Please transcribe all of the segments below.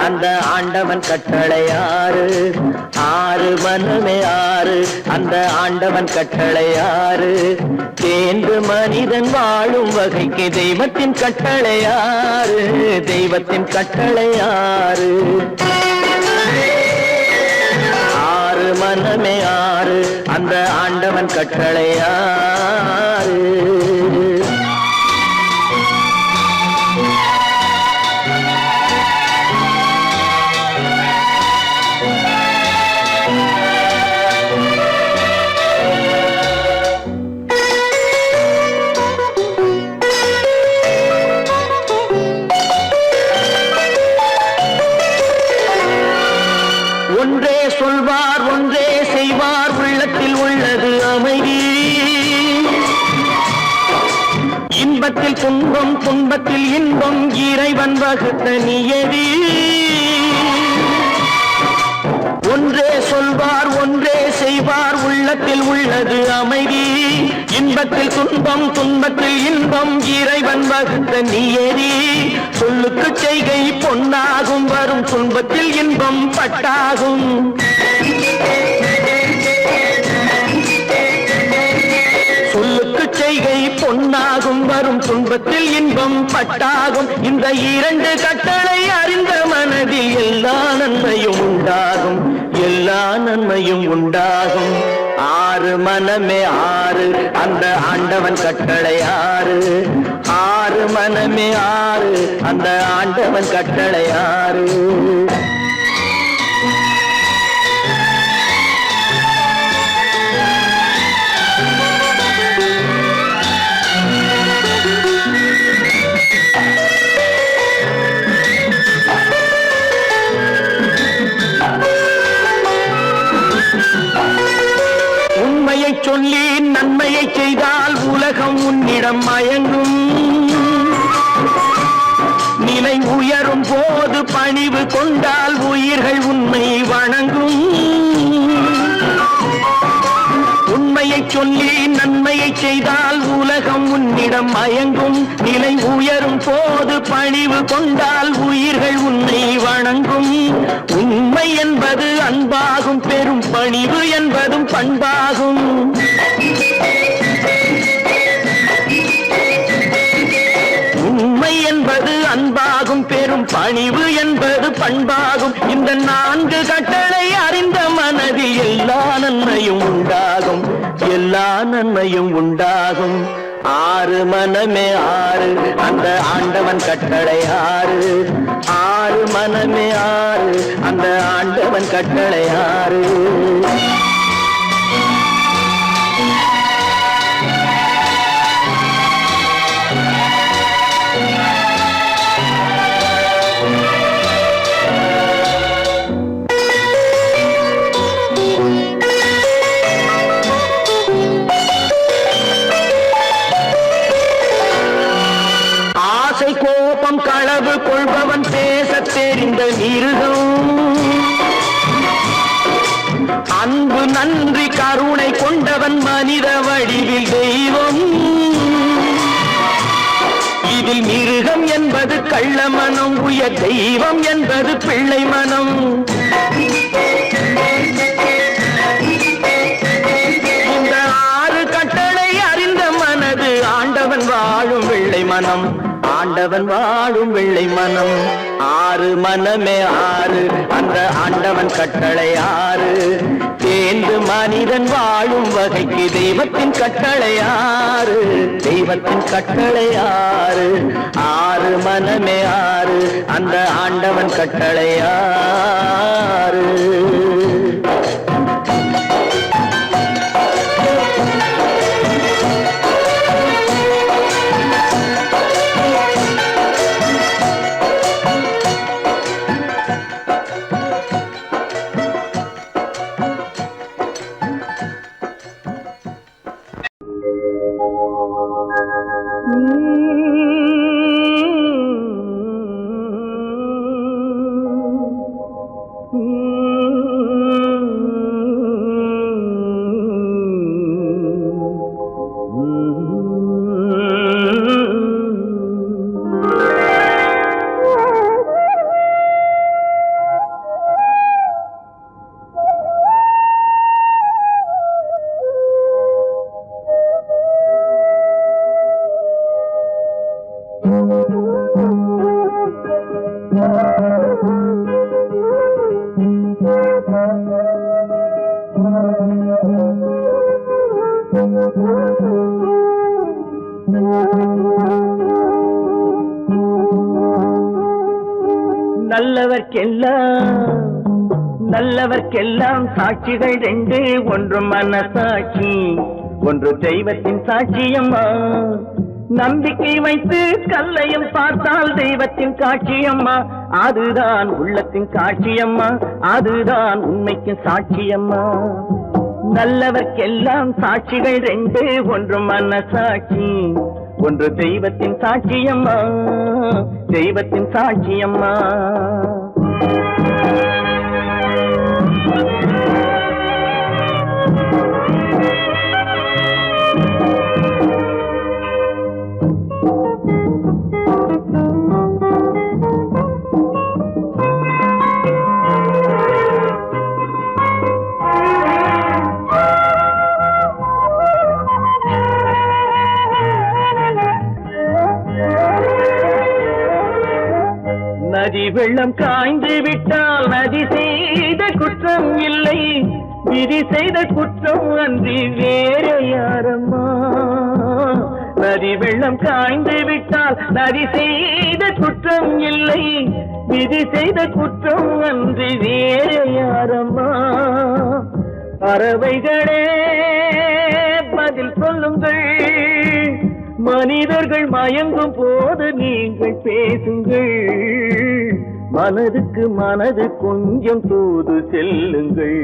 அந்த ஆண்டவன் கட்டளை ஆறு. ஆறு மனமே ஆறு, அந்த ஆண்டவன் கட்டளை ஆறு. தேர்ந்து மனிதன் வாழும் வகைக்கு தெய்வத்தின் கட்டளை ஆறு. தெய்வத்தின் கட்டளை ஆறு. ஆறு மனமே ஆறு, அந்த ஆண்டவன் கட்டளை ஆறு. ஒன்றே சொல்வார் ஒன்றே செய்வார், உள்ளத்தில் உள்ளது அமைதி. இன்பத்தில் துன்பம் துன்பத்தில் இன்பம், இறைவன் வகுத்த நியதி. ஒன்றே சொல்வார் ஒன்றே செய்வார், உள்ளத்தில் உள்ளது அமைதி. இன்பத்தில் துன்பம் துன்பத்தில் இன்பம், இறைவன் வகுத்த நியதி. சொல்லுக்கு செய்கை பொன்னாகும், வரும் துன்பத்தில் இன்பம் பட்டாகும். சொல்லுக்கு செய்கை பொன்னாகும், வரும் துன்பத்தில் இன்பம் பட்டாகும். இந்த இரண்டு கட்டளை அறிந்த மனதில் எல்லா நன்மையும் உண்டாகும். எல்லா நன்மையும் உண்டாகும். ஆறு மனமே ஆறு, அந்த ஆண்டவன் கட்டளை ஆறு. ஆறு மனமே ஆறு, அந்த ஆண்டவன் கட்டளை ஆறு. உண்மையை சொல்லி நன்மையை செய்தால் உலகம் உன்னிடம் மயங்கும். நிலை உயரும் போது பணிவு கொண்டால் உயிர்கள் உன்னை வணங்கும். உண்மையை சொல்லி நன்மையை செய்தால் உலகம் உன்னிடம் மயங்கும். நிலை உயரும் போது பணிவு கொண்டால் உயிர்கள் உன்னை வணங்கும். உண்மை என்பது அன்பாகும், பெரும் பணிவு என்பதும் பண்பாகும். உண்மை என்பது அன்பாகும், பெரும் பணிவு என்பது பண்பாகும். இந்த நான்கு கட்டளை அறிந்த மனதில் எல்லா நன்மையும் உண்டாகும். எல்லா நன்மையும் உண்டாகும். ஆறு மனமே ஆறு, அந்த ஆண்டவன் கட்டளை ஆறு. ஆறு மனமே ஆறு, அந்த ஆண்டவன் கட்டளை ஆறு. கோபம் களவு கொள்பவன் பேசத் தெரிந்த மிருகம். அன்பு நன்றி கருணை கொண்டவன் மனித வடிவில் தெய்வம். இதில் மிருகம் என்பது கள்ள மனம், உயர் தெய்வம் என்பது பிள்ளை மனம். இந்த ஆறு கட்டளை அறிந்த மனது ஆண்டவன் வாழும் வெள்ளை மனம். ஆண்டவன் வாழும் வெள்ளை மனம். ஆறு மனமே ஆறு, அந்த ஆண்டவன் கட்டளை ஆறு. தேர்ந்து மனிதன் வாழும் வகைக்கு தெய்வத்தின் கட்டளை ஆறு. தெய்வத்தின் கட்டளை ஆறு. ஆறு மனமே ஆறு, அந்த ஆண்டவன் கட்டளை ஆறு. நல்லவர்க்கெல்லாம் சாட்சிகள் ரெண்டு, ஒன்று மனசாட்சி, ஒன்று தெய்வத்தின் சாட்சியம்மா. நம்பிக்கை வைத்து கல்லையும் பார்த்தால் தெய்வத்தின் காட்சியம்மா. அதுதான் உள்ளத்தின் காட்சியம்மா, அதுதான் உண்மைக்கு சாட்சியம்மா. நல்லவர்க்கெல்லாம் சாட்சிகள் ரெண்டு, ஒன்று மனசாட்சி, ஒன்று தெய்வத்தின் சாட்சியம்மா, தெய்வத்தின் சாட்சியம்மா. நதி வெள்ளம் காய்ந்து விட்டால் நதி செய்த குற்றம் இல்லை, விதி செய்த குற்றம் அன்றி வேற யாரம்மா. நதி வெள்ளம் காய்ந்து விட்டால் நதி செய்த குற்றம் இல்லை, விதி செய்த குற்றம் அன்றி வேற யாரம்மா. பறவைகளே பதில் சொல்லுங்கள், மனிதர்கள் மயங்கும் போது நீங்கள் பேசுங்கள், மனதுக்கு மனது கொஞ்சம் தூது செல்லுங்கள்.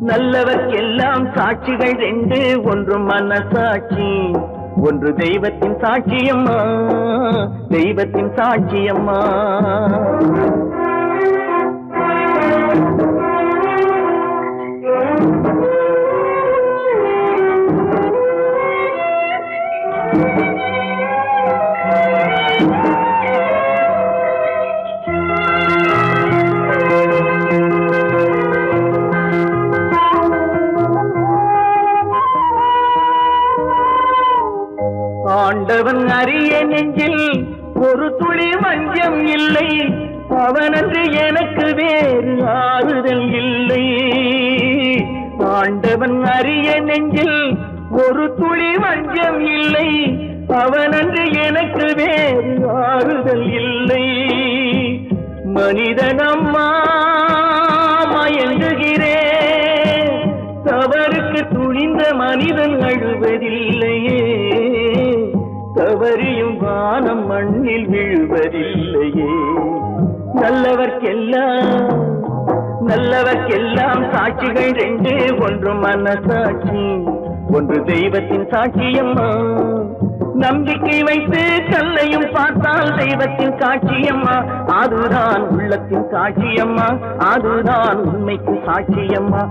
நல்லவர்க்கெல்லாம் சாட்சிகள் ரெண்டு, ஒன்று மனசாட்சி, ஒன்று தெய்வத்தின் சாட்சியம்மா, தெய்வத்தின் சாட்சியம்மா. ஆண்டவன் அறிய நெஞ்சில் ஒரு துளி வஞ்சம் இல்லை, அவனன்று எனக்கு வேறு ஆறுதல் இல்லை. ஆண்டவன் அறிய நெஞ்சில் ஒரு துளி வஞ்சம் இல்லை, அவனன்று எனக்கு வேறு ஆறுதல் இல்லை. மனிதனம்மா மயங்குகிறேன், தவறுக்கு துணிந்த மனிதன் அழுவதில்லையே, தவறியும் வானம் மண்ணில் விழுவதில்லையே. நல்லவர்க்கெல்லாம் சாட்சிகள் ரெண்டு, ஒன்று மனசாட்சி, ஒன்று தெய்வத்தின் சாட்சியம்மா. நம்பிக்கை வைத்து கல்லையும் பார்த்தால் தெய்வத்தின் காட்சியம்மா, அதுதான் உள்ளத்தின் காட்சியம்மா, அதுதான் உண்மைக்கு சாட்சியம்மா.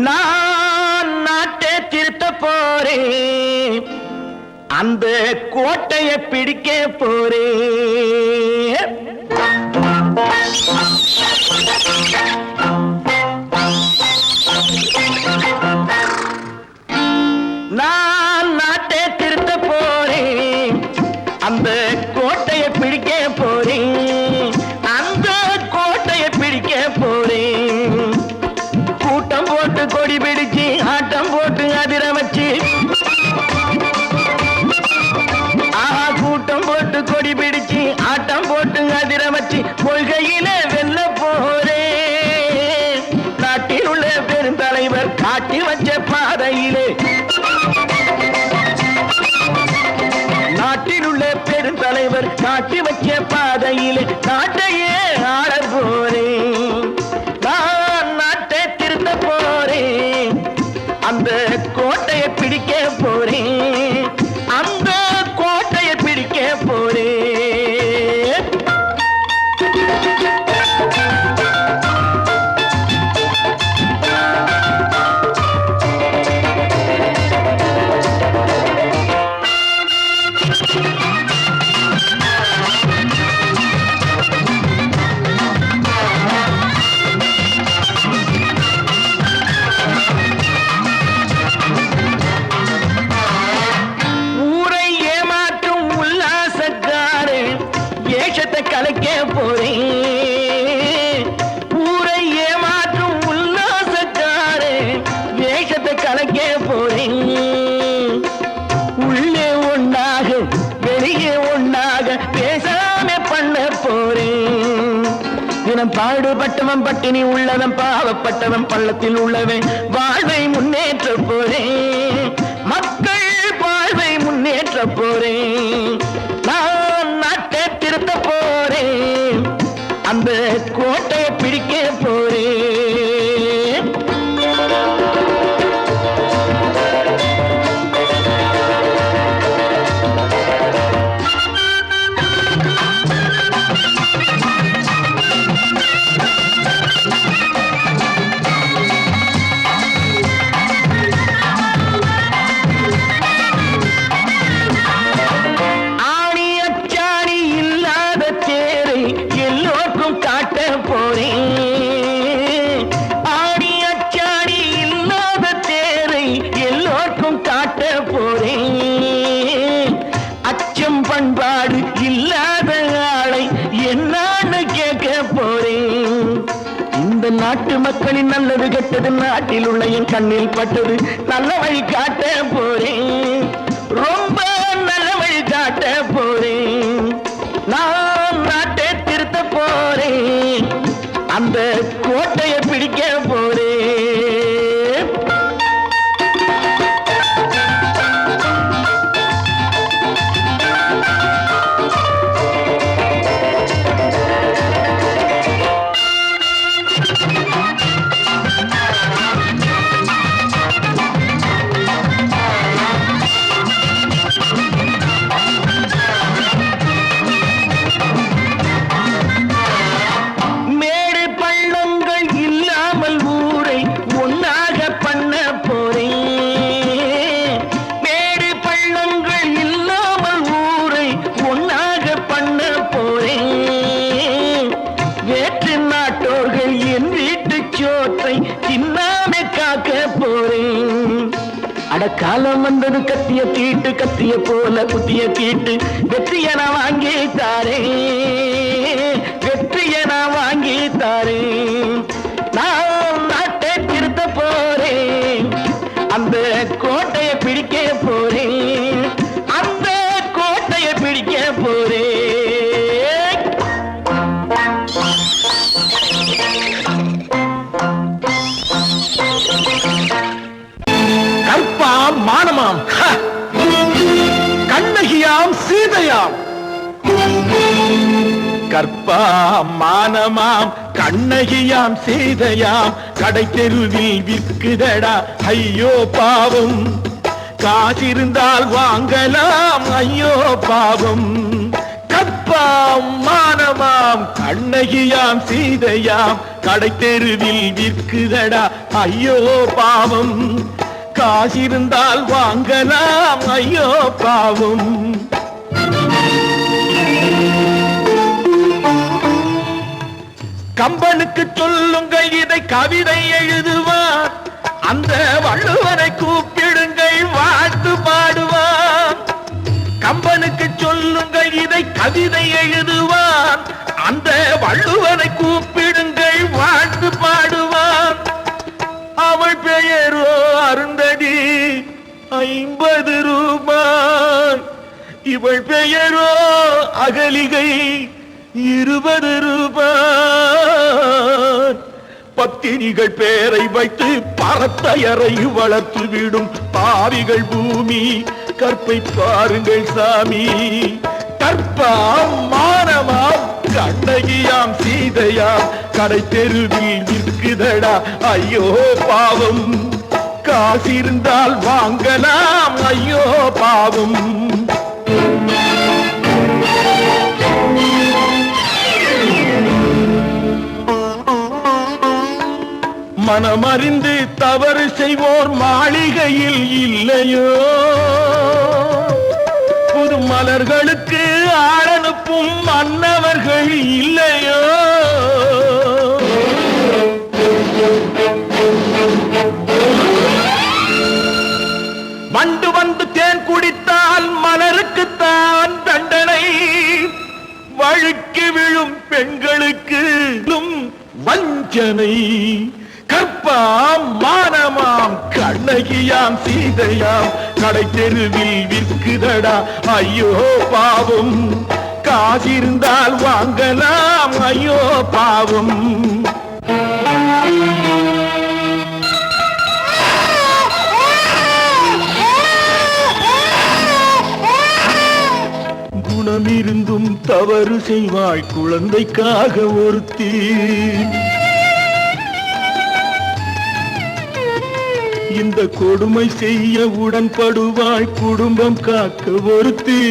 நான் நாட்டை திருத்த போறேன், அந்த கோட்டையை பிடிக்க போறேன். நான் நாட்டை திருத்த போறேன், அந்த கோட்டையை பிடிக்க போறேன், அந்த கோட்டையை பிடிக்க போறேன். கூட்டம் போட்டு கொடி பிடிச்சு ஆட்டம் போட்டு அதிர வச்சு, கூட்டம் போட்டு கொடி பிடிச்சு ஆட்டம் போட்டு அதிர வச்சு கொள்கையில வெல்ல போறேன். நாட்டில் உள்ள பெருந்தலைவர் காட்டி வச்ச பாதையிலே, நாட்டில் உள்ள பெருந்தலைவர் காட்டி வச்ச பாதையிலே நாட்டையே ஆள போறேன். நான் நாட்டை திருத்த போறேன், அந்த கோட்டையை பிடிக்க போறேன், அந்த கோட்டையை பிடிக்க போறேன். உள்ளவன் பாடுபட்டவன் பட்டினி உள்ளவன் பாவப்பட்டவன் பள்ளத்தில் உள்ளவன் வாழ்வை முன்னேற்ற போறேன் மக்கள் வாழ்வை முன்னேற்ற போறேன் நான் நாட்டை திருத்த போறேன் அந்த கோட்டையை பிடிக்க போறேன் பண்பாடு இல்லாத ஆளை என்னான்னு கேட்க போறேன் இந்த நாட்டு மக்களின் நல்லது கெட்டது நாட்டில் உள்ள என் கண்ணில் பட்டது நல்ல வழி காட்ட போறேன் ரொம்ப நல்ல வழி காட்ட போறேன் நான் நாட்டை திருத்த போறேன் அந்த கோட்டையை பிடிக்க போறேன் காலம் வந்தது கத்திய தீட்டு கத்திய போல குத்திய தீட்டு வெற்றிய நான் வாங்கி தாரேன் வெற்றிய நான் வாங்கி தாரேன் நான் நாட்டை திருத்த போறேன் அந்த கோட்டையை பிடிக்க போறேன் அந்த கோட்டையை பிடிக்க போறேன் கற்பாம் மானமாம் கண்ணகியாம் சீதையாம் கற்பாம் மானமாம் கண்ணகியாம் சீதையாம் கடை தெருவில் விற்குதடா ஐயோ பாவம் காசிருந்தால் வாங்கலாம் ஐயோ பாவம் கற்பாம் மானமாம் கண்ணகியாம் சீதையாம் கடை தெருவில் விற்குதடா ஐயோ பாவம் காசிருந்தால் வாங்கலாம் ஐயோ பாவம் கம்பனுக்கு சொல்லுங்கள் இதை கவிதை எழுதுவார் அந்த வள்ளுவரை கூப்பிடுங்கள் வாழ்த்து பாடுவார் கம்பனுக்கு சொல்லுங்கள் இதை கவிதை எழுதுவார் அந்த வள்ளுவரை கூப்பிடுங்கள் வாழ்த்து பாடுவார் அவள் பெயரோ அருந்ததி 50 ரூபாய் இவள் பெயரோ அகலிகை 20 ரூபாய் பத்தினிகள் பேரை வைத்து பரத்தையரை வளர்த்து விடும் பாவிகள் பூமி கற்பை பாருங்கள் சாமி கற்பாம் மானமாம் கண்ணகியாம் சீதையாம் கடை தெருவில் விற்குதடா ஐயோ பாவம் காசிருந்தால் வாங்கலாம் ஐயோ பாவம் மனமறிந்து தவறு செய்வோர் மாளிகையில் இல்லையோ புது மலர்களுக்கு ஆளனுப்பும் மன்னவர்கள் இல்லையோ வண்டு வந்து தேன் குடித்தால் மலருக்குத்தான் தண்டனை வழுக்கி விழும் பெண்களுக்கு வஞ்சனை கற்பாம் மானமாம் கண்ணகியாம் சீதையாம் கடை தெருவில் விற்குதடா ஐயோ பாவம் காசிருந்தால் வாங்கலாம் ஐயோ பாவம். குணமிருந்தும் தவறு செய்வாய் குழந்தைக்காக ஒருத்தி. இந்த கொடுமை செய்ய உடன்படுவாய் குடும்பம் காக்க ஒருத்தி.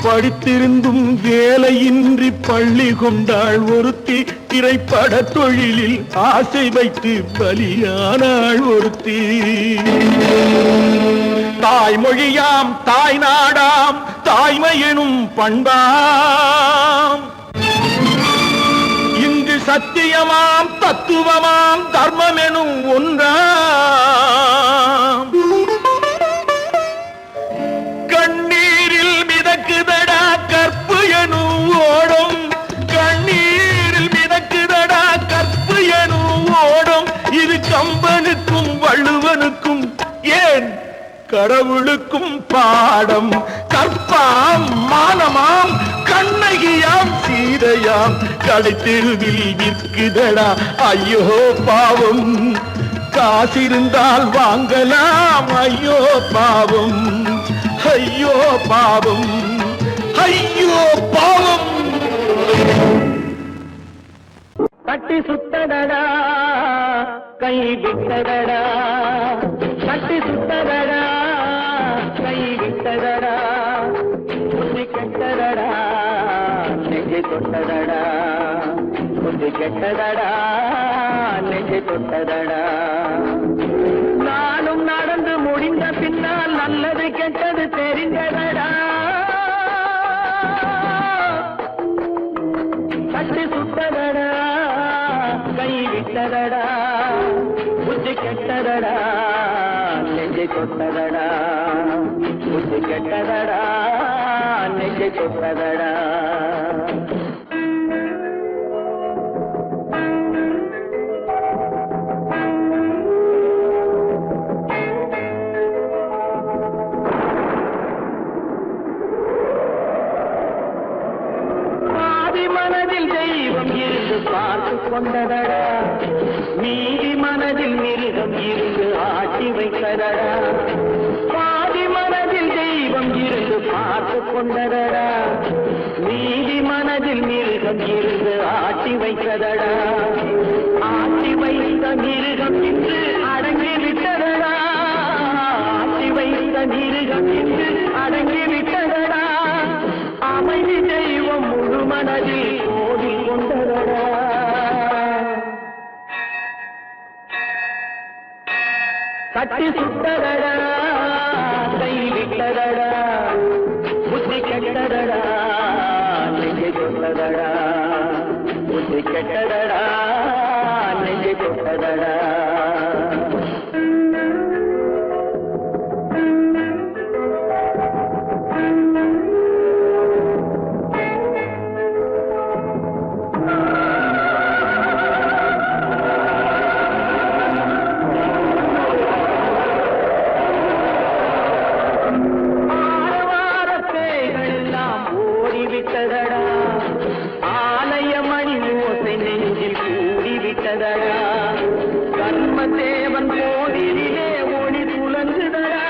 படித்திருந்தும் வேலையின்றி பள்ளி கொண்டாள் ஒருத்தி. திரைப்பட தொழிலில் ஆசை வைத்து பலியானாள் ஒருத்தி. தாய்மொழியாம் தாய் நாடாம் தாய்மையெனும் பண்பாம். இங்கு சத்தியமாம் தத்துவமாம் தர்மமெனும் ஒன்றாம். கண்ணீரில் மிதக்குதடா கற்பு எனும் ஓடும். கண்ணீரில் மிதக்குதடா கற்பு எனும் ஓடும். இது கம்பனுக்கும் வள்ளுவனுக்கும் ஏன் கடவுளுக்கும் பாடம். கற்பாம் மானமாம் கண்ணகியாம் சீதையாம் கடைத்தெருவில் விற்குதடா ஐயோ பாவம். காசிருந்தால் வாங்கலாம் ஐயோ பாவம். ஐயோ பாவம் ஐயோ பாவம். கட்டி சுத்தடடா கை விட்டதடா. கட்டி சுத்தடடா கை விட்டதடா. புத்தி கெட்டதடா நெஞ்சை தொட்டதடா. புத்தி கெட்டதடா நெஞ்சை தொட்டதடா. நானும் நடந்து முடிந்த பின்னால் நல்லது கெட்டது தெரிந்ததடா. கட்டி சுட்டதடா கை விட்டதடா. புத்தி கெட்டதடா நெஞ்சை தொட்டதடா. புத்தி கெட்டதடா நெஞ்சை தொட்டதடா. பார்த்து கொண்டதடா மீதி மனதில் மிருகம் இருந்து ஆட்டி வைத்ததடா. பாதி மனதில் தெய்வம் இருந்து பார்த்து கொண்டதடா. மீதி மனதில் மிருகம் இருந்து ஆட்டி வைத்ததடா. ஆட்டி வைத்த மிருகம் இன்று அடங்கி விட்டதடா. ஆட்டி வைத்த மிருகம் இன்று அடங்கி விட்டதடா. அமைதி தெய்வம் முழு மனதில் ஓடி கொண்டதடா. கட்டி சுட்டதடா கை விட்டதடா. புத்தி கெட்டதடா நெஞ்சை தொட்டதடா. புத்தி கெட்டதடா நெஞ்சை தொட்டதடா. ஆலயமணி ஓசை நெஞ்சில் கூடிவிட்டதடா. கர்மதேவன் கோவிலிலே ஒளி புலங்குதடா.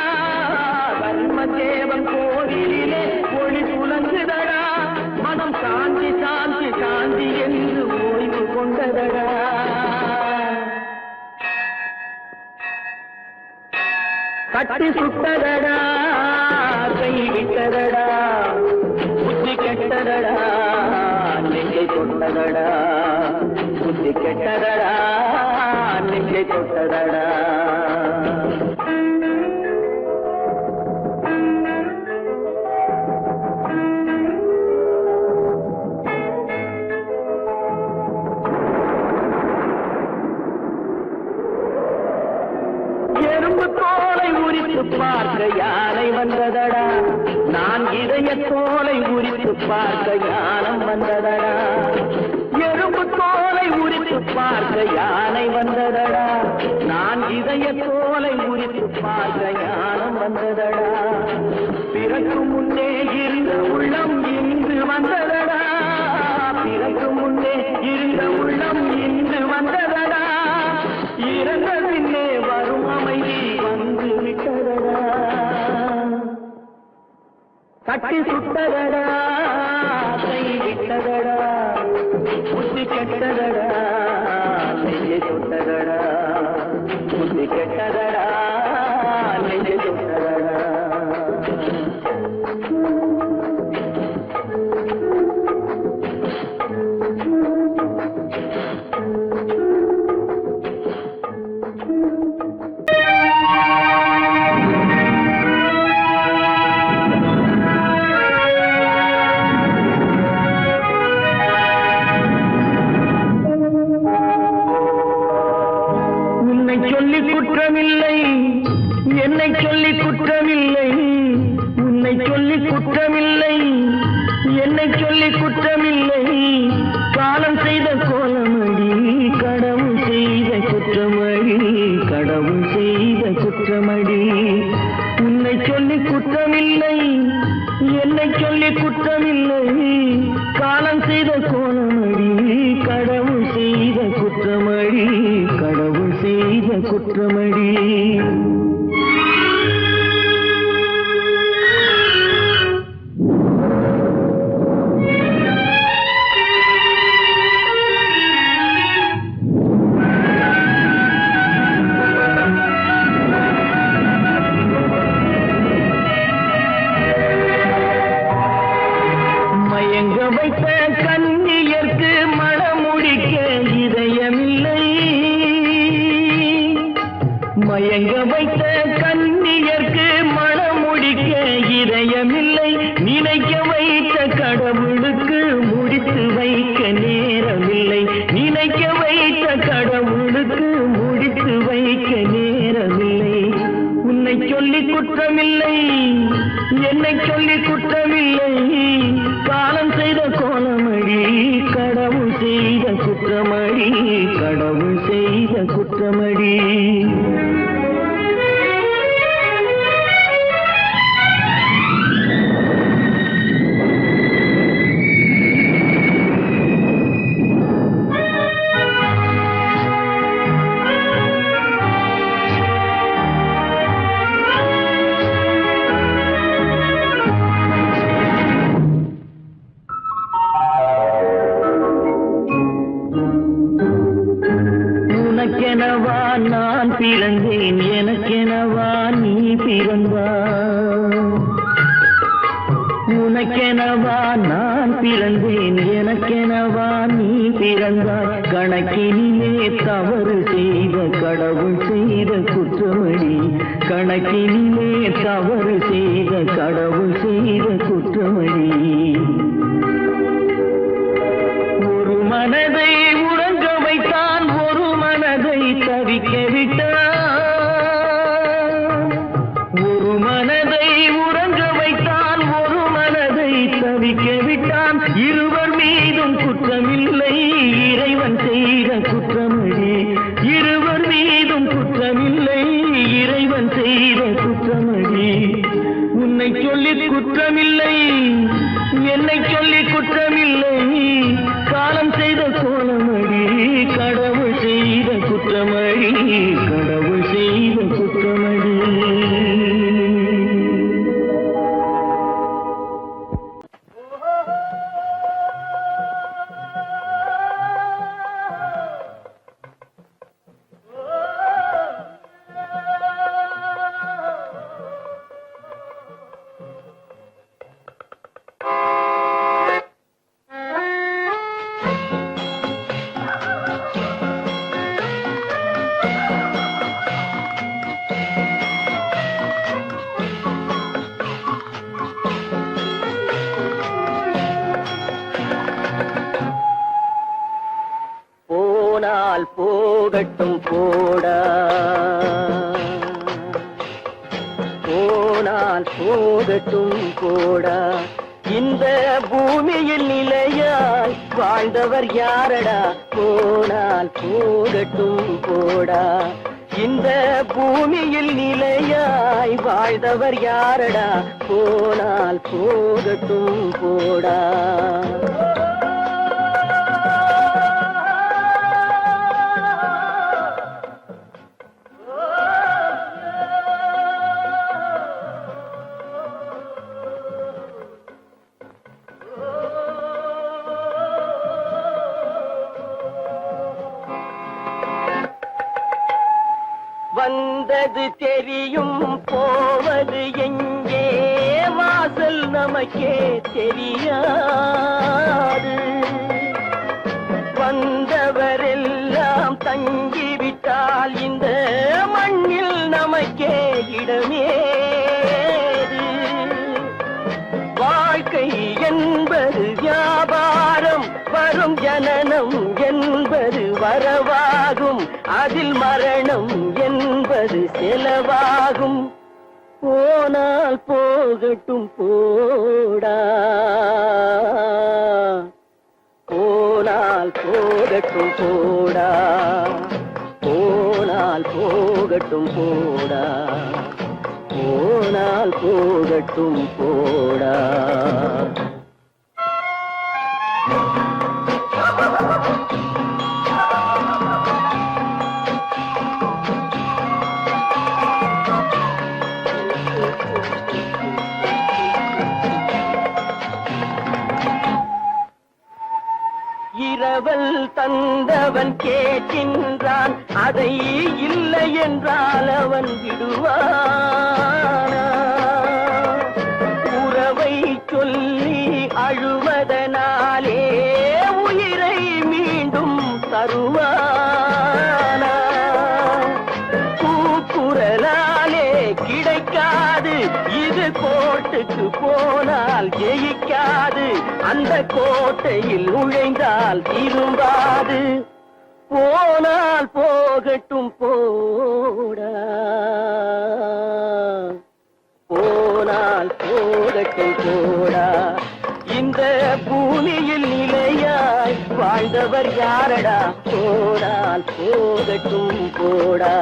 கர்மதேவன் கோவிலிலே ஒளி புலங்குதடா. மனம் சாந்தி சாந்தி சாந்தி என்று ஓய்வு கொண்டதடா. கட்டி சுட்டதடா கை விட்டதடா. புத்தி கெட்டதடா நெஞ்சை தொட்டதடா. புத்தி கெட்டதடா நெஞ்சை தொட்டதடா. எறும்பு தோலை உரித்து பார்க்க யானை வந்ததடா. நான் இதய தோலை உரித்து பார்க்க யானம் வந்ததடா. எறும்பு தோலை உரித்து பார்க்க யானை வந்ததடா. நான் இதய தோலை உரித்து பார்க்க ஞானம் வந்ததடா. பிறக்கும் முன்னே இருந்த உள்ளம் இன்று வந்ததடா. பிறக்கும் முன்னே இருந்த உள்ளம் இன்று வந்ததடா. இறந்த பின்னே வரும் அமைதி வந்து விட்டதடா. கட்டி சுட்டதடா, கை விட்டதடா, புத்தி கெட்டதடா, நெஞ்சை சுட்டதடா. புத்தி கெட்டதடா, நெஞ்சை சுட்டதடா. குற்றமில்லை என்னை சொல்லி குற்றமில்லை, உன்னை சொல்லி குற்றமில்லை என்னை சொல்லி குற்றமில்லை. காலம் செய்த கோலமடி, கடவுள் செய்த குற்றமடி, கடவுள் செய்த குற்றமடி. உன்னை சொல்லி குற்றமில்லை என்னை சொல்லி குற்றமில்லை. காலம் செய்த கோலமடி, கடவுள் செய்த குற்றமடி, கடவுள் செய்த குற்றமடி. மயங்க வைத்த கன்னியர்க்கு மணமுடிக்க இதயமில்லை. மயங்க வைத்த கன்னியர்க்கு மணமுடிக்க இதயமில்லை. நினைக்க வைத்த கடவுளுக்கு முடித்து வைக்க நேரமில்லை. நினைக்க வைத்த கடவுளுக்கு முடித்து வைக்க நேரமில்லை. உன்னை சொல்லி குற்றமில்லை என்னை சொல்லி குற்றமில்லை. காலம் செய்த கோலமடி, கடவுள் செய்த குற்றமடி, கடவுள் செய்த குற்றமடி. உனக்கெனவா நான் பிறந்தேன், எனக்கெனவா நீ பிறந்தாய். உனக்கெனவா நான் பிறந்தேன், எனக்கெனவா நீ பிறந்தாய். கணக்கினிலே தவறு செய்த கடவுள் செய்த குற்றமடி, கணக்கினிலே தவறு செய்த கடவுள் செய்த குற்றமடி. ஒரு மனதை உறங்க வைத்தான், ஒரு மனதை தவிக்க விட்டான். ஒரு மனதை உறங்க வைத்தான், ஒரு மனதை தவிக்க விட்டான். இருவர் மீதும் குற்றமில்லை, இறைவன் செய்த குற்றமடி. இருவர் மீதும் குற்றமில்லை, இறைவன் செய்த குற்றமடி. உன்னை சொல்லி குற்றமில்லை என்னை சொல்லி குற்றமில்லை. காலம் செய்த கோலமடி, கடவுள் செய்த குற்றமடி, கடவுள் செய்த குற்றமடி. போனால் போகட்டும் போடா, போனால் போகட்டும் போடா. இந்த பூமியில் நிலையாய் வாழ்ந்தவர் யாரடா? போனால் போகட்டும் போடா. இந்த பூமியில் நிலையாய் வாழ்ந்தவர் யாரடா? போனால் போகட்டும் போடா. வந்தது தெரியும், போவது எங்கே? வாசல் நமக்கே தெரியாது. வந்தவரெல்லாம் தங்கிவிட்டால் இந்த மண்ணில் நமக்கே இடமேது. வாழ்க்கை என்பது வியாபாரம், வரும் ஜனனம் என்பது வரவாகும், அதில் மரணம் என்பது செலவாகும். போனால் போகட்டும் போடா, போனால் போகட்டும் போடா, போனால் போகட்டும் போடா, போனால் போகட்டும் போடா. இரவல் தந்தவன் கேட்கின்றான், அதை இல்லை என்றால் அவன் விடுவானா? உறவை சொல்லி அழுவதனாலே உயிரை மீண்டும் தருவானா? கூக்குரலாலே கிடைக்காது, இது கோட்டுக்கு போனால் ஜெயிக்காது, அந்த கோட்டையில் நுழைந்தால் திரும்பாது. போனால் போகட்டும் போடா, போனால் போகட்டும் போடா. இந்த பூமியில் நிலையாய் வாழ்ந்தவர் யாரடா? போனால் போகட்டும் போடா.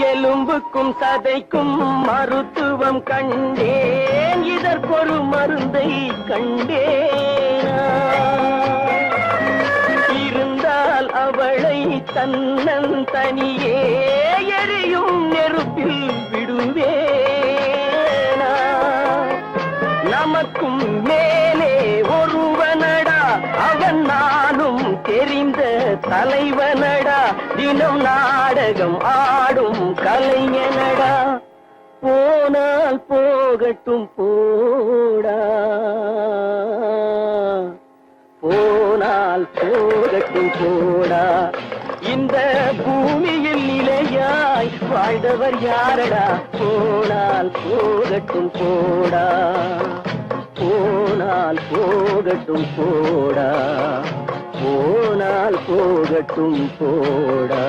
எலும்புக்கும் சதைக்கும் மருத்துவம் கண்டேன், இதற்கொரு மருந்தை கண்டேனா? இருந்தால் அவளை தன்னந்தனியே எரியும் நெருப்பில் விடுவேனா? நமக்கும் மேலே ஒருவனடா, அவன் நானும் தெரிந்த தலைவனடா, தினம் நாடகம் ஆடும் கலைஞனடா. போனால் போகட்டும் போடா, போனால் போகட்டும் போடா. இந்த பூமியில் நிலையாய் வாழ்ந்தவர் யாரடா? போனால் போகட்டும் போடா, போனால் போகட்டும் போடா, போனால் போகட்டும் போடா.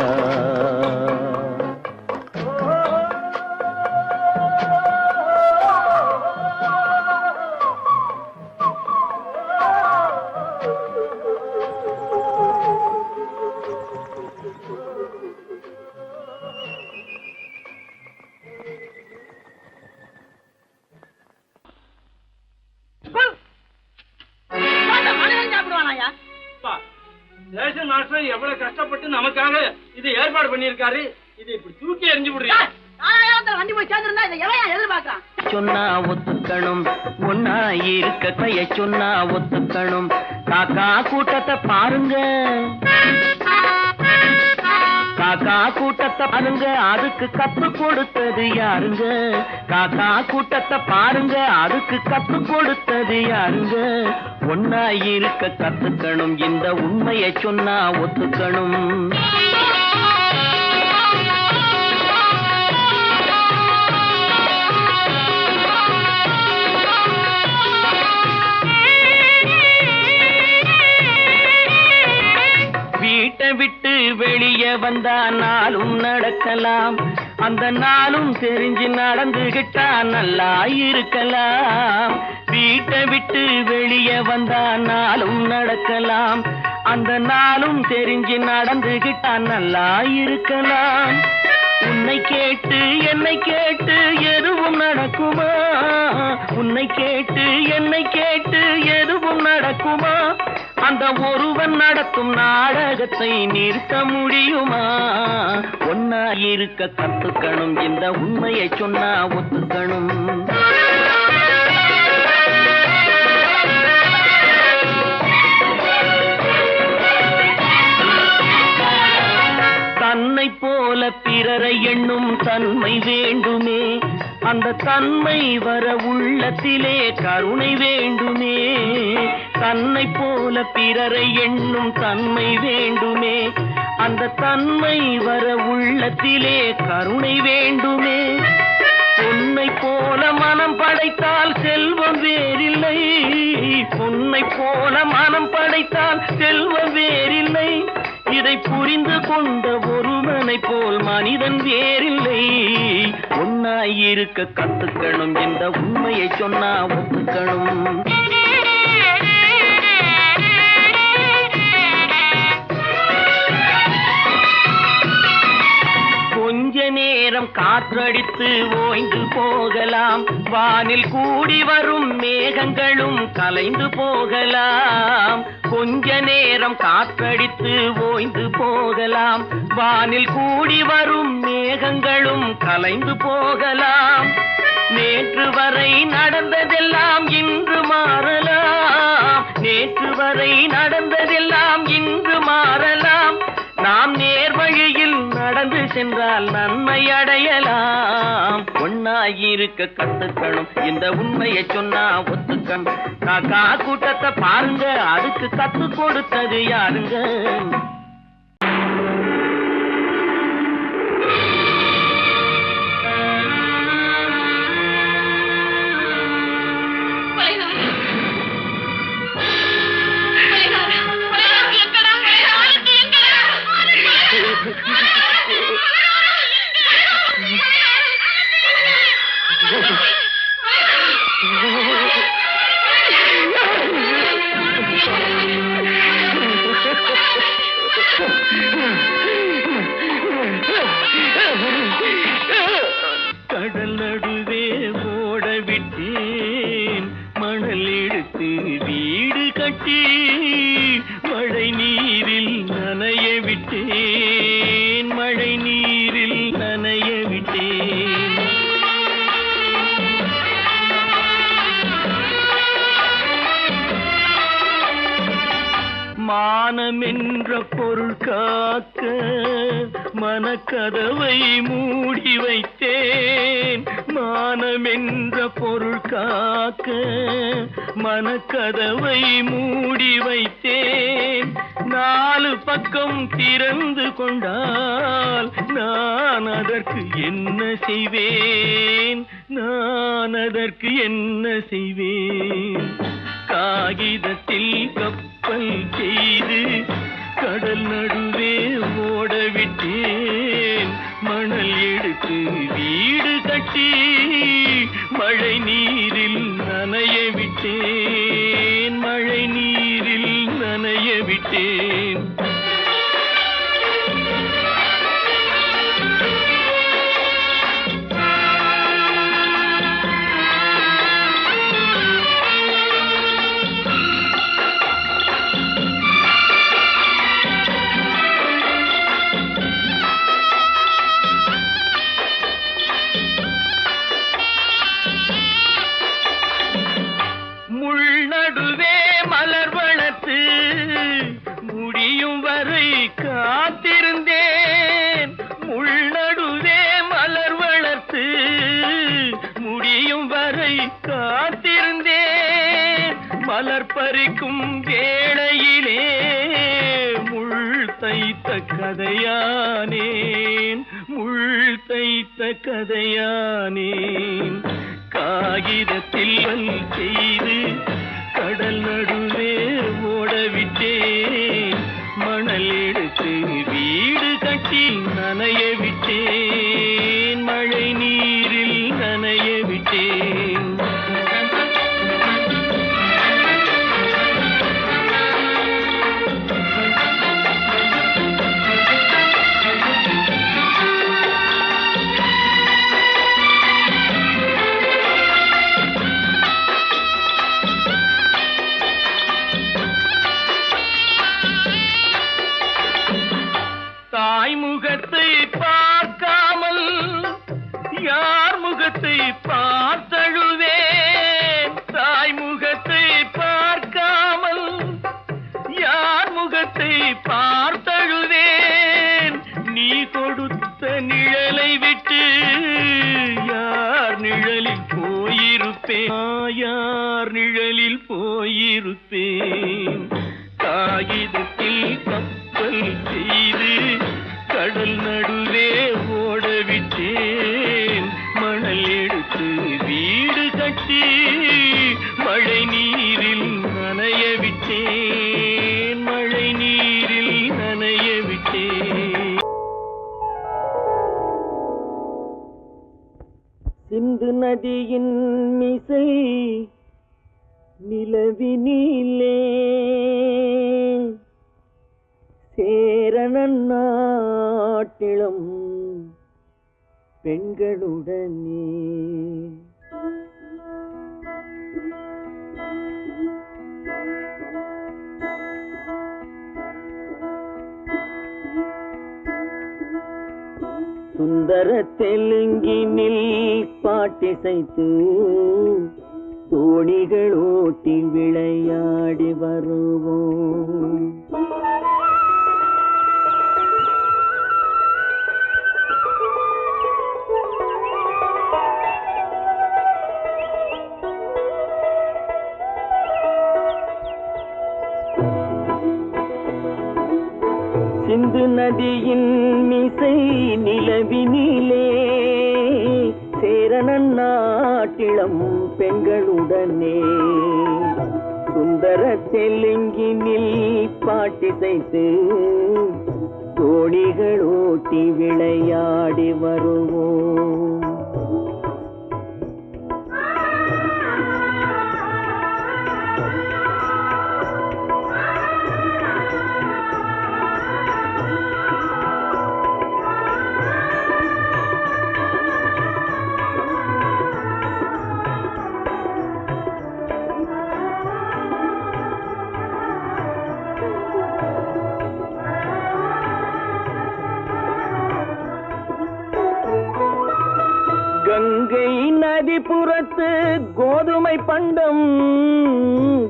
ரேஷன் மாஸ்டர் எவ்வளவு கஷ்டப்பட்டு நமக்காக இது ஏற்பாடு பண்ணியிருக்காரு. இது இப்படி தூக்கி எறிஞ்சு விடுறீங்க. சொன்னா ஒத்துக்கணும், ஒன்னா இருக்க கைய சொன்னா ஒத்துக்கணும். காக்கா கூட்டத்தை பாருங்க, காக்கா கூட்டத்தை பாருங்க, அதுக்கு கத்து கொடுத்தது யாருங்க? காக்கா கூட்டத்தை பாருங்க, அதுக்கு கத்து கொடுத்தது யாருங்க? ஒன்னா இருக்க கத்துக்கணும், இந்த உண்மையை சொன்னா ஒத்துக்கணும். வந்தா நாளும் நடக்கலாம், அந்த நாளும் தெரிஞ்சு நடந்துகிட்டா நல்லா இருக்கலாம். வீட்டை விட்டு வெளியே வந்தா நாளும் நடக்கலாம், அந்த நாளும் தெரிஞ்சு நடந்துகிட்டா நல்லா இருக்கலாம். உன்னை கேட்டு என்னை கேட்டு எதுவும் நடக்குமா, உன்னை கேட்டு என்னை கேட்டு எதுவும் நடக்குமா, அந்த ஒருவன் நடத்தும் நாடகத்தை நிறுத்த முடியுமா? ஒன்னா இருக்க கத்துக்கணும், இந்த உண்மையை சொன்னா ஒத்துக்கணும். தன்னை போல பிறரை எண்ணும் தன்மை வேண்டுமே, அந்த தன்மை வர உள்ளத்திலே கருணை வேண்டுமே. தன்னை போல பிறரை எண்ணும் தன்மை வேண்டுமே, அந்த தன்மை வர உள்ளத்திலே கருணை வேண்டுமே. பொன்னை போல மனம் படைத்தால் செல்வம் வேறில்லை, பொன்னை போல மனம் படைத்தால் செல்வம் வேறில்லை. இதை புரிந்து கொண்ட ஒருவனை போல் மனிதன் வேறில்லை. ஒன்னாயிருக்க கத்துக்கணும், இந்த உண்மையை சொன்னா ஒத்துக்கணும். கொஞ்ச நேரம் காற்றடித்து ஓய்ந்து போகலாம், வானில் கூடி வரும் மேகங்களும் கலைந்து போகலாம். கொஞ்ச நேரம் காற்றடித்து ஓய்ந்து போகலாம், வானில் கூடி வரும் மேகங்களும் கலைந்து போகலாம். நேற்று வரை நடந்ததெல்லாம் இன்று மாறலாம், நேற்று வரை நடந்ததெல்லாம் இன்று மாறலாம். நாம் நேர்வழியில் நடந்து சென்றால் நன்மை அடையலாம். ஒன்னாயிருக்க கத்துக்கணும், இந்த உண்மையை சொன்னா ஒத்துக்கணும். காக்கா கூட்டத்தை பாருங்க, அதுக்கு கத்து கொடுத்தது யாருங்க? கடல் நடுவே ஓட விட்டேன், மணல் எடுத்து வீடு கட்டி மழை நீரில் நனைய விட்டேன், மழை நீரில் நனைய விட்டேன். மானம் என்ற பொருள் காக்க மனக்கதவை மூடி வைத்தேன், மானம் என்ற பொருள் காக்க மனக்கதவை மூடி வைத்தேன். நாலு பக்கம் திறந்து கொண்டால் நான் அதற்கு என்ன செய்வேன், நான் அதற்கு என்ன செய்வேன்? காகிதத்தில் கப்பல் செய்து கடல் நடுவே ஓட விட்டேன், மணல் எடுத்து வீடு கட்டி மழை நீரில் நனைய விட்டேன், மழை நீரில் நனைய விட்டேன். நடுவே மலர் வளர்த்து முடியும் வரை காத்திருந்தேன், முள் நடுவே மலர் வளர்த்து முடியும் வரை காத்திருந்தேன். மலர் பறிக்கும் வேளையிலே முள் தைத்த கதையானேன், முள் தைத்த கதையானேன். காகிதத்தில் செய்து கடல் நடுவே ஓட விட்டேன், மணல் எடுத்து வீடு கட்டி நனைய விட்டேன், மழை நீரில் நனைய விட்டேன். தாய்முகத்தை பார்க்காமல் யார் முகத்தை பார்த்தழுவேன், தாய்முகத்தை பார்க்காமல் யார் முகத்தை பார்த்தழுவேன். நீ கொடுத்த நிழலை விட்டு யார் நிழலில் போயிருப்பேன், யார் நிழலில் போயிருப்பேன். காகிதத்தில் கப்பல் செய்து கடல் நடுவே ஓடவிட்டேன், மணல் எடுத்து வீடு கட்டி மழை நீரில் நனைய விட்டேன், மழை நீரில் நனைய விட்டேன். சிந்து நதியின் மிசை நிலவினிலே சேரணன் நாட்டிலும் பெண்களுடனே. சுந்தர தெலுங்கினில் பாட்டிசைத்து தோணிகள் ஓட்டி விளையாடி வருவோம். சிந்து நதியின் மிசை நிலவினிலே சேரணன் நாட்டிளம் பெண்களுடனே. சுந்தர தெலுங்கினில் பாட்டிசைத்து தோணிகள் ஓட்டி விளையாடி வருவோம். கங்கை நதிபுறத்து கோதுமை பண்டம்,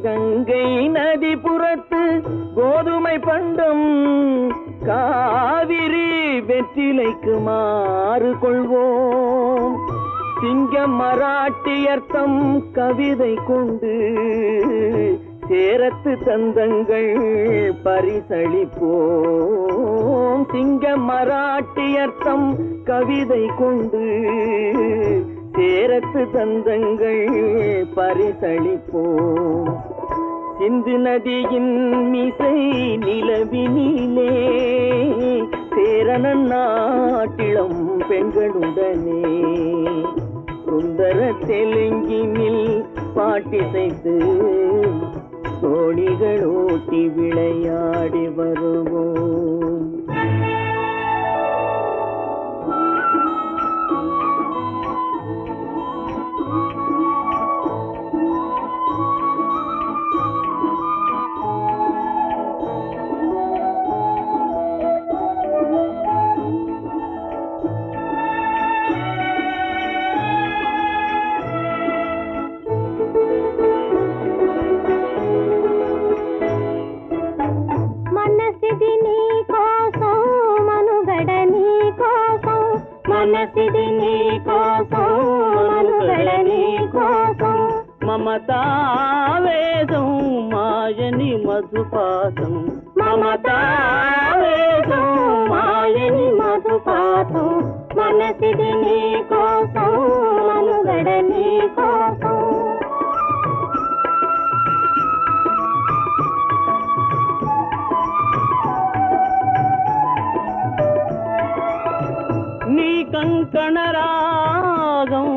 கங்கை நதிபுறத்து கோதுமை பண்டம், காவிரி வெற்றிலைக்கு மாறு கொள்வோம். சிங்கம் மராட்டியர்த்தம் கவிதை கொண்டு சேரத்து தந்தங்கள் பரிசளிப்போம். சிங்கம் மராட்டியர்த்தம் கவிதை கொண்டு சேரத்து தந்தங்கள் பரிசளிப்போம். சிந்து நதியின் மிசை நிலவினிலே சேரணன் நாட்டிளம் பெண்களுடனே. சுந்தர தெலுங்கினில் பாட்டிசைத்து தோணிகள் ஓட்டி விளையாடி வருவோம். మనసిది నీ కోసం మనుగడ నీ కోసం మమతావేదం మాయని మధుపాసం మమతావేదం మాయని మధుపాసం మనసిది నీ కోసం మనుగడ నీ కోసం நீ கங்கணராகம்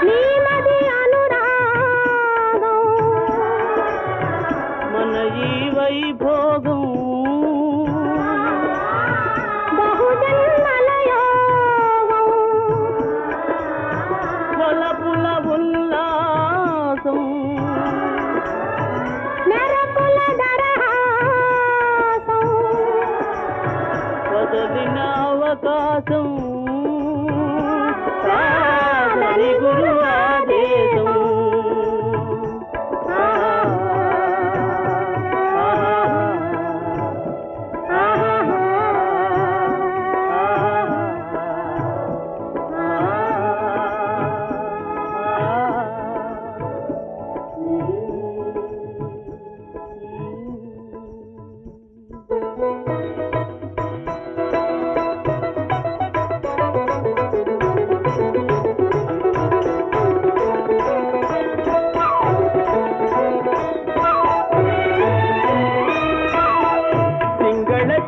நீமதி அனுராகம் மனஜீ வைபோகம் బహుజన్మలయోగం వలపుల ఉల్లాసం మెరపుల దరహాసం వదలిన అవకాశం కాదని గురు ఆదేశం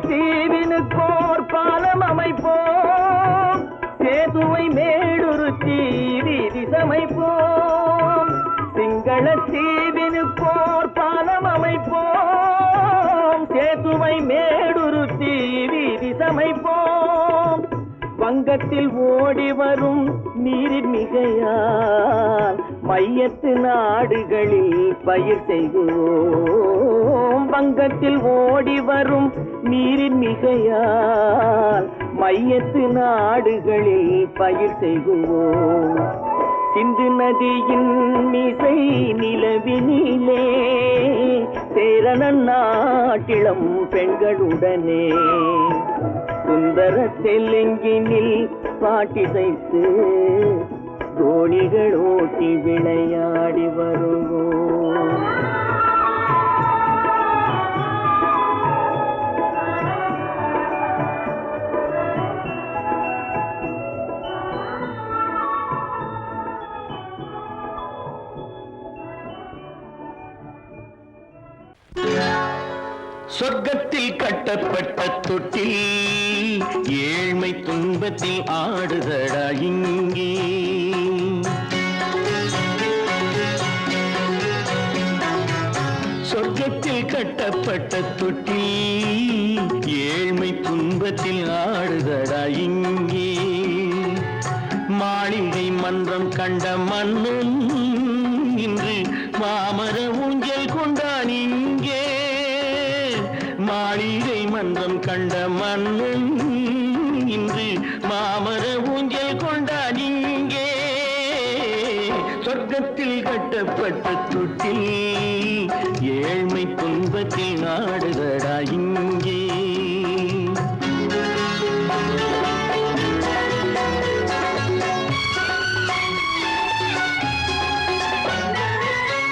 தீவினுக்கோர் பாலம் அமைப்போம் சேதுவை மேடுருத்தி வீதி சமைப்போம் சிங்கள தீவினுக்கோர் பாலம் அமைப்போம் சேதுவை மேடுருத்தி வீதி சமைப்போம் வங்கத்தில் ஓடி வரும் நீரின் மிகையால் மையத்து நாடுகளில் பயிர் செய்கிறோம் வங்கத்தில் ஓடி வரும் நீரின் மிகையால் மையத்து நாடுகளில் பயிர் செய்கிறோம் சிந்து நதியின் மிசை நிலவினிலே சேரண நாட்டிளம் பெண்களுடனே சுந்தர தெலுங்கினில் பாட்டிசைத்து தோணிகள் ஓட்டி விளையாடி வருவோம் சொர்க்கத்தில் கட்டப்பட்ட தொட்டில் ஏழ்மை துன்பத்தில் ஆடுதடா இங்கே சொர்க்கத்தில் கட்டப்பட்ட தொட்டில் ஏழ்மை துன்பத்தில் ஆடுதடா இங்கே மாளிகை மன்றம் கண்ட மன்னன் இன்று மாமர ஊஞ்சல் கொண்டான் இங்கே மாளிகை மன்றம் கண்ட மன்னன் இன்று மாமர ஊஞ்சல் கொண்டான் இங்கே சொர்க்கத்தில் கட்டப்பட்ட தொட்டில் ஏழ்மை துன்பத்தில் நாடுதடா இங்கே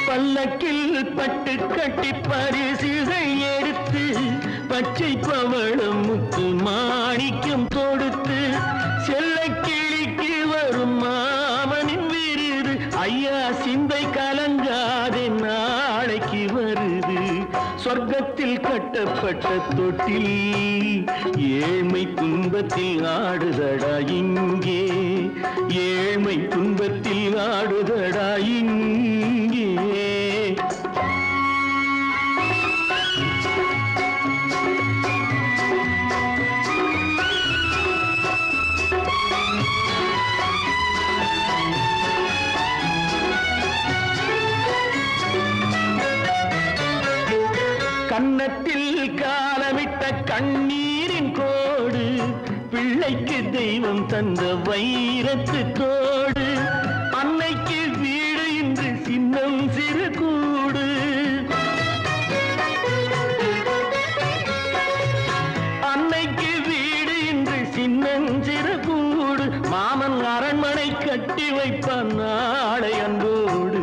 பல்லக்கில் பட்டு கட்டி பரிசுகள் எடுத்து பச்சை பவளம் முத்து மாணிக்கம் தொடுத்து செல்ல கிளிக்கு வரும் மாமனின் விருது ஐயா சிந்தை கலங்காதே நாளைக்கு வருது சொர்க்கத்தில் கட்டப்பட்ட தொட்டில் ஏழ்மை துன்பத்தில் ஆடுதடா இங்கே ஏழ்மை துன்பத்தில் ஆடுதடா இங்கே கன்னத்தில் காலமிட்ட கண்ணீரின் கோடு பிள்ளைக்கு தெய்வம் தந்த வைரத்து தோடு அன்னைக்கு வீடு இன்று சின்னம் சிறு கூடு அன்னைக்கு வீடு இன்று சின்னம் சிறு கூடு மாமன் அரண்மனை கட்டி வைப்பான் நாளை அன்போடு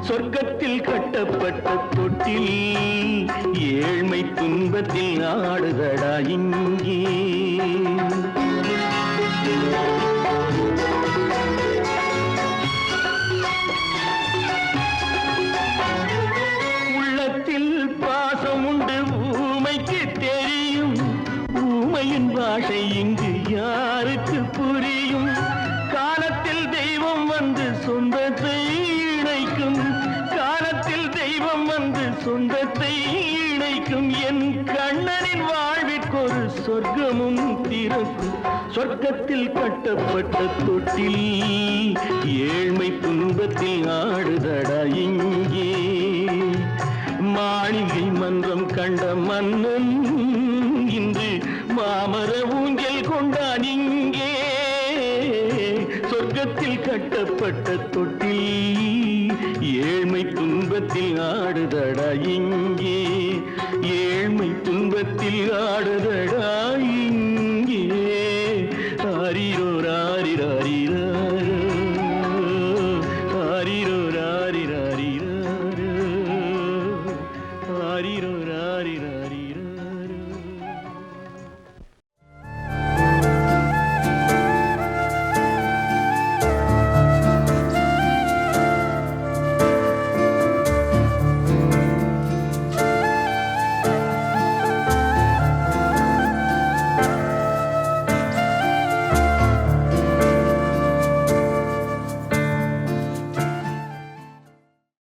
சொர்க்கத்தில் கட்டப்பட்ட தொட்டில் ஏழ்மை துன்பத்தில் ஆடுதடா இங்கே உள்ளத்தில் பாசம் உண்டு ஊமைக்கு தெரியும் ஊமையின் பாஷை இங்கு யாருக்கு புரியும்? காலத்தில் தெய்வம் வந்து சொந்தத்தை இணைக்கும், காலத்தில் தெய்வம் வந்து சொந்தத்தை இணைக்கும். என் கண்ணனின் வாழ்விற்கொரு சொர்க்கமும் திறக்கும். சொர்க்கத்தில் கட்டப்பட்ட தொட்டில் ஏழ்மை துன்பத்தில் ஆடுதடா இங்கே. மாளிகை மன்றம் கண்ட மன்னன் இன்று மாமர ஊஞ்சல் கொண்டான் இங்கே. சொர்க்கத்தில் கட்டப்பட்ட தொட்டில் ஏழ்மை துன்பத்தில் ஆடுதடா இங்கே. ஏழ்மை துன்பத்தில் ஆடுதடா இங்கே.